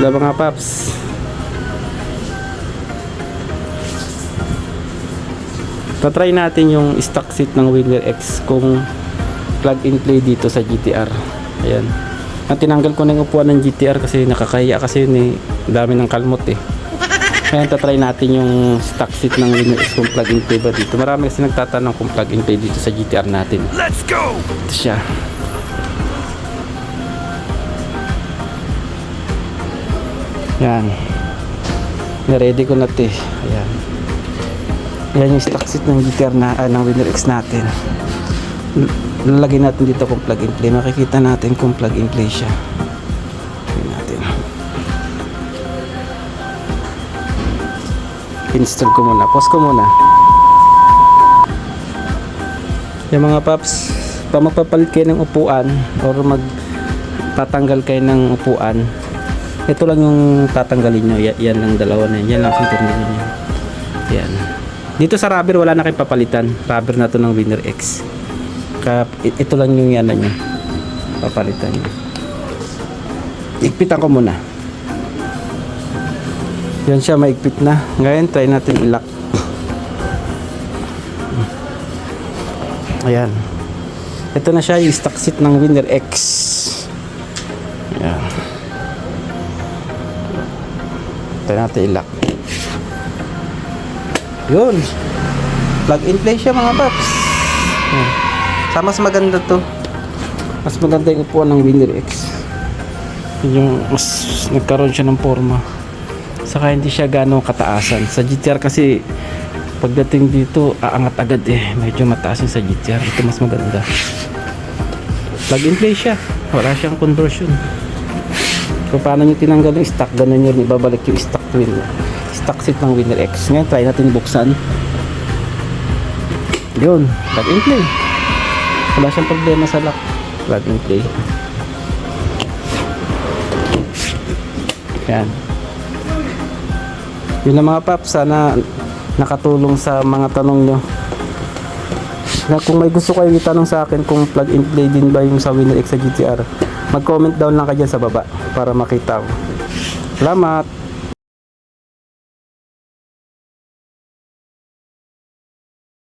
Wala mga paps. Tatry natin yung stock seat ng Winner X kung plug and play dito sa GTR. Ayan. Tinanggal ko na yung upuan ng GTR kasi nakakahiya kasi yun eh. Dami ng kalmot eh. Ayan, tatry natin yung stock seat ng Winner X kung plug and play ba dito. Marami kasi nagtatanong kung plug and play dito sa GTR natin. Let's go! Ito siya. Ayan. Niready ko na ito eh. Ayan. Ayan yung stock seat ng GTR na, ng Winner X natin. Lalagyan natin dito kung plug and play. Makikita natin kung plug and play siya. Tingnan natin. Install ko muna. Pause ko muna. Yung mga paps, pag magpapalit kayo ng upuan or magtatanggal kayo ng upuan, ito lang yung tatanggalin nyo. Yan lang dalawa na yan. Yan lang sintindi nyo. Yan. Dito sa rubber wala na kayong papalitan. Rubber na to ng Winner X. Ito lang yung yan nyo. Papalitan nyo. Igpitan ko muna. Yan siya, maigpit na. Ngayon try natin i-lock. Ayan. Ito na siya yung stock seat ng Winner X. Ayan. Try natin i-lock. Yun. Plug and play siya mga paps. Sa mas maganda to. Mas maganda yung upuan ng Winner X. Yung mas nagkaroon siya ng forma. Saka hindi siya gano'ng kataasan. Sa GTR kasi pagdating dito aangat agad eh. Medyo mataas yung sa GTR. Ito mas maganda. Plug and play siya. Wala siyang conversion. Kung paano nyo tinanggal yung stock, ganun nyo ibabalik yung stock seat ng Winner X. Ngayon try natin buksan. Yun, plug and play. Wala siyang problema sa lock. Plug and play. Yan. Yun na mga paps, sana nakatulong sa mga tanong nyo. Na kung may gusto kayo itanong sa akin kung plug and play din ba yung sa Winner X sa GTR, mag-comment down lang kayo dyan sa baba para makita ko. Salamat!